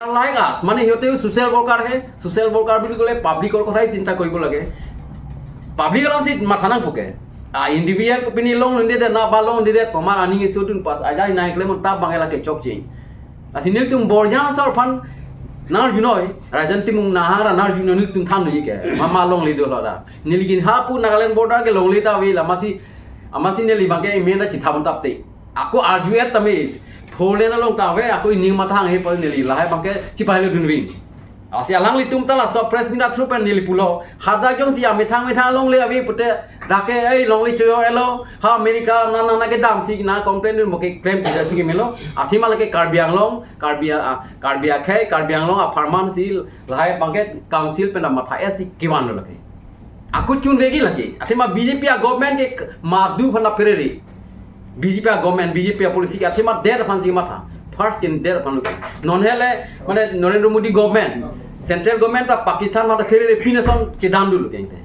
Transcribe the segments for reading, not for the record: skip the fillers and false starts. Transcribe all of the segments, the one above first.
like us মানে সিহঁতেও social worker হে social worker বুলি ক'লে পাব্লিকৰ কথাই চিন্তা কৰিব লাগে পাব্লিক অলপ মাথা নাপকে individual opinion long hindi na balong hindi pamar ani isutun pas aja naik lemon tab bangela ke chokji asinil tum borjan sor fan nar junoi rajan timung nahara nar junoi nil tum than ni ke mama long li do la niligin ha pu nagaland border ke long li ta wi la amasi neli bangke imena chi thabon tapte aku argue tamis phole na long ta we aku ning mathang he pal neli la hai bangke chi pai lo dunwin asi alang li tum tala so press mina through pen nili pulo hada jong si amethang long le awi pute dake ei long li choyo elo ha america na ke dam si na complain mo ke claim ti si ke melo athima la ke karbiang long karbia khai karbiang long a farman si lai bangke council pen matha si kiwan lo ke aku chun regi lagi athima bjp government ke madu phana fereri bjp government bjp policy ke athima der phan si matha first in der phan non hele mane Narendra Modi government central government ta Pakistan mata fereri pination chidan dulu ke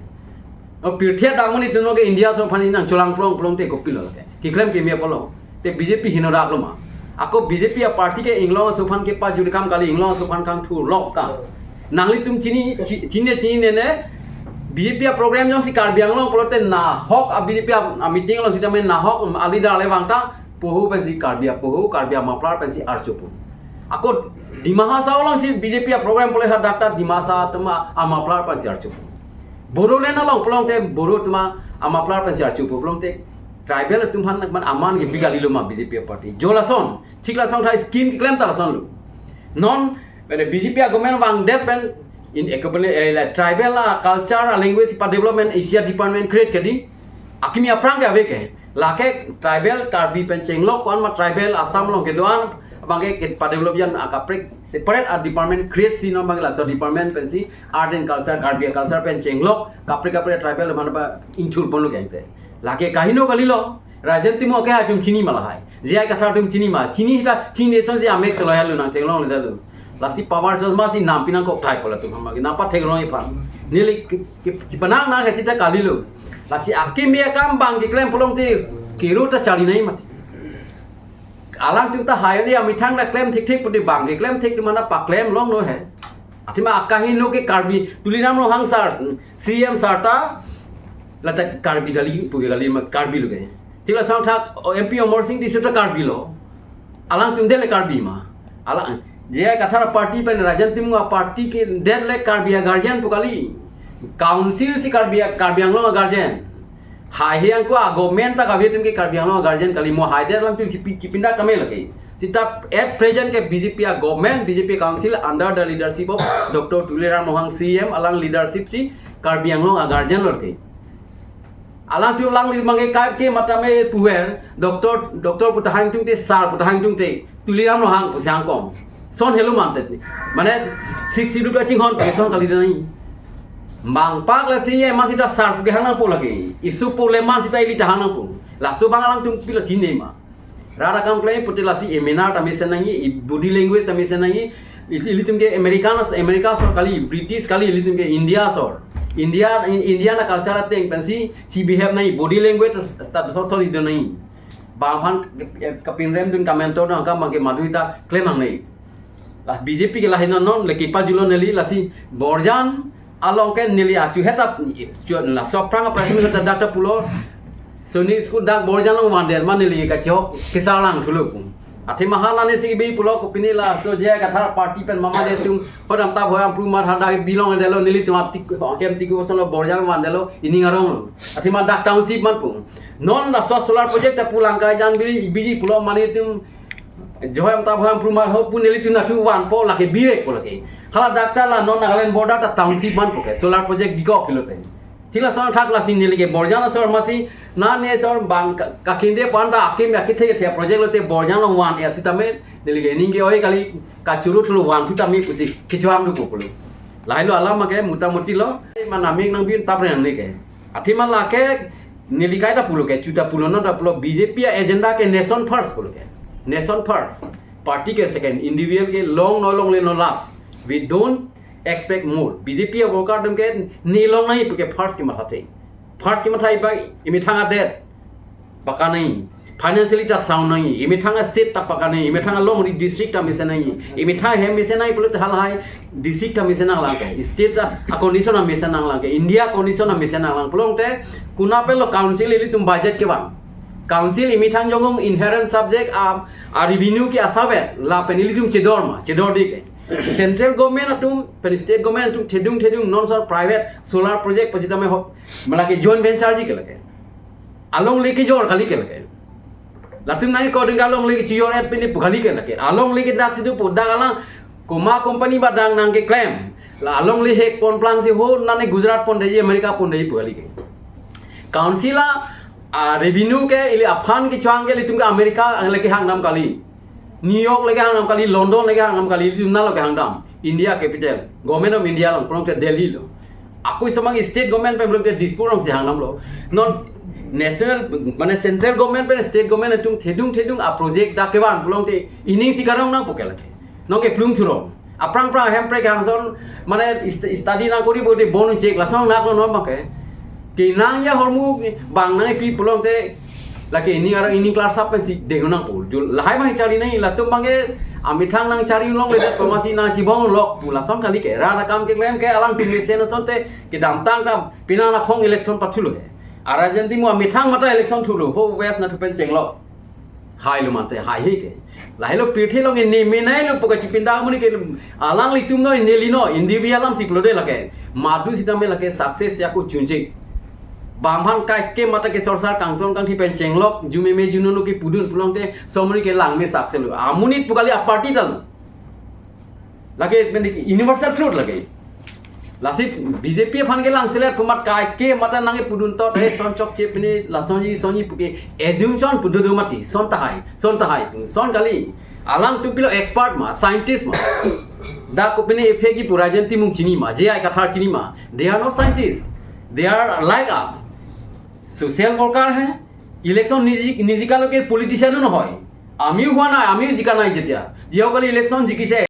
pirthia damoni tuno ke India so phani nang cholang plong te kopilo ke ki claim ke me polo te BJP hinora loma ako BJP a party ke inglo so phan ke pa juri kam kali inglo so phan kang thu lok ka nangli tum chini ne BJP a program jong si karbiang long polote na hok a BJP a meeting lo sita men na hok ali dar le wangta pohu pensi karbia maplar pensi archopu ako dimahasa long si BJP a program pole ha dakta dimasa tuma amaplar pensi archopu Boro lena long pelong te boro tuma amaplar pensiar cupu pelong te tribal tumhan man aman ke bigali loma BJP party jolason chikla song thai scheme ki claim talason lu non when BJP government wang depen in ekobele tribal culture language pa development Asia department create kadi akimi aprang ke aveke lake tribal karbi penceng lok kon ma tribal asam long ke doan bangke ke pa development akaprek separate art department create si non bangla so department pensi art and culture karbi culture pen chenglok kapre tribal man ba inthur ponu ke lake kahino galilo rajan timo ke ha tum chini mala hai jai katha tum chini ma chini ta chini son si amek selo halu na tenglong le dalu lasi power josma si nam pinang ko thai pola tum ma na pa tenglong i pan nili ki panang na ke sita kalilo lasi akimia kam bang ki klem polong ti kiru ta chali nai mat alang chúng ta hai dia mithang na claim thik pudi bang ke claim thik mana pa claim long no hai athima akahin lo ke karbi tulinam lo hang sar cm sarta lata karbi gali puge gali ma karbi lo ke tila sang thak mp Amar Singh di suta karbi lo alang tum dele karbi ma alang je kathara party pen rajan timu party ke dele karbi guardian pukali council si karbi lo guardian hai hiang ko government ta kabi tum ke karbiang lo guardian kali mo hai der lang tum chipinda kame lagi sita at present ke BJP government BJP council under the leadership of Dr. Tuliram Mohang CM alang leadership si karbiang lo guardian lor ke alang tum lang mangai ka ke matame puer Dr. putahang tum te sar putahang tum te Tuliram Mohang pusang kom son helu mantet mane 60 rupiah ching hon pe son kali dai Mang pak la siye masita sar ke hanang po lagi isu poleman sita ili tahanang po la so bangalang tum pila chine ma rara kam klai potela si emena ta mesenangi body language ta mesenangi ili tum ke america sor kali british kali ili tum ke india na culture teng pensi si behave nai body language sta so ido nai bang phan kapin rem tum kamento na ka mangke maduita claim ang nai la BJP ke la hinon non le kipa julo neli la si borjan along ke nili acu heta la soprang prasmi heta data pulo soni school dak borjan long wander man nili ka chok kisalang thuluk athi mahala ne si bi pulo ko pinila so je ka thar party pen mama de tum hodam ta bhoyam prumar hada bilong delo nili tum atik kem tiku solo borjan wandelo ini ngarong athi ma dak township man pu non la solar project pulang ka jan biji pulo mani tum joyam ta bhoyam prumar ho pu nili tum na thu wan po la ke birek po la ke hala dakta la non nagaland border ta township man poke solar project gigo pilote tila son thak la sin nili ke borjana sor masi na ne sor bang ka kinde panda akim ya kithe the project lote borjana wan ya sitame nili ke ninge oi kali ka churu thulu wan thu tami kusi kichwam lu populu lailo alama ke mutamuti lo mana mek nang bin tapre nang ke athima la ke nili kai ta pulo ke chuta pulo na ta pulo BJP agenda ke nation first pulo ke nation first party ke second individual ke long le no last we don't expect more BJP worker dum ke ni long nahi ke first ki matha the ba imi thanga det baka nahi financially ता sound नहीं इमे थांगा state ता पका नहीं इमे थांगा लोंग district ता मिसे नहीं इमे था है मिसे नहीं पुलिस हल हाई डिस्ट्रिक्ट ता मिसे ना लाके स्टेट ता कंडीशन मिसे ना लाके इंडिया कंडीशन मिसे ना लांग पुलोंग ते कुना पे लो काउंसिल इली तुम बजट के बांग काउंसिल इमे थांग जोंग इनहेरेंट सब्जेक्ट आ रेवेन्यू की असाबे ला पेनिली तुम चेदोर दी के सेंट्रल गवर्नमेंट अतुम पेन स्टेट गवर्नमेंट अतुम थेदुंग नॉन सर प्राइवेट सोलर प्रोजेक्ट पजिता में हो मला के जॉइंट वेंचर जी के लगे along lagi jor kali ke lagi latum nai ko dengan along lagi jor et pini kali ke lagi along lagi dak situ podang alang koma company badang nang ke claim la along li hek pon plang si ho nane Gujarat pon dei America pon dei kali ke council revenue ke ili afan ki chuang ke litum ke America lagi hang nam kali New York lagi hang nam kali London lagi hang nam kali litum na lagi hang nam India capital government of India long prong ke Delhi lo aku semang state government pe prong ke Dispur long si hang nam lo non national माने central government पे state government तुम थेदुंग आ project दा केवान पुलोंग ते inning सिकारंग ना पोके लगे नोके plunge थुरो अप्रांग प्रा हेम pray गांसन माने स्टडी ना करि बोदे बोनु चेक लासंग ना नो माके के नांग या हरमु बांग ना पी पुलोंग ते लाके इनिंग क्लास अप पे सि देगुना पुल जो लहाय माहि चारी नहीं लातुम बांगे आमिथांग नांग चारी लोंग ले पमासी ना चिबोंग लोक पुला सं खाली के रा काम के लेम के अलांग तुम सेन सनते के दामतांग दा पिना ना फोंग इलेक्शन पथुलो है आराजंती मु मिथांग मता इलेक्शन थुलो हो वेस्ट ना थुपेन चेंगलो हाय लो माते हाय हे के लाइलो पीठे लोंग ने मेनाय लो पका चिपिंदा मुनि के आलांग लितुम नो नेलिनो इंडिविजुअलम सिक्लो दे लगे मादु सितम में लगे सक्सेस या को चुंजे बामभान का के मता के सरसार कांगथोन कांथि पेन चेंगलो जुमे में जुनुनो के पुदुन पुलोंते सोमनि के लांग में सक्सेस लो आमुनि पुगाली आ पार्टी तल लगे यूनिवर्सल ट्रुथ लगे लासिप बीजेपी फान के लांगसिले पुमात काय के मता नांगे पुदुन तो ए सनचक चेपनि लासोंजी सोनी पुके एजुमशन पुदुदु माति सोनता हाय सोन गाली आलांग तुपिलो एक्सपर्ट मा साइंटिस्ट मा दा कोपने एफेगी पुराजंती मुंग चिनी मा जे आय कथार चिनी मा they are not scientist they are like us social worker है इलेक्शन निजिकालोके पॉलिटिशियन न হয় আমিও হোৱা নাই আমিও জিকা নাই যেতিয়া যিসকলে ইলেকশ্যন জিকিছে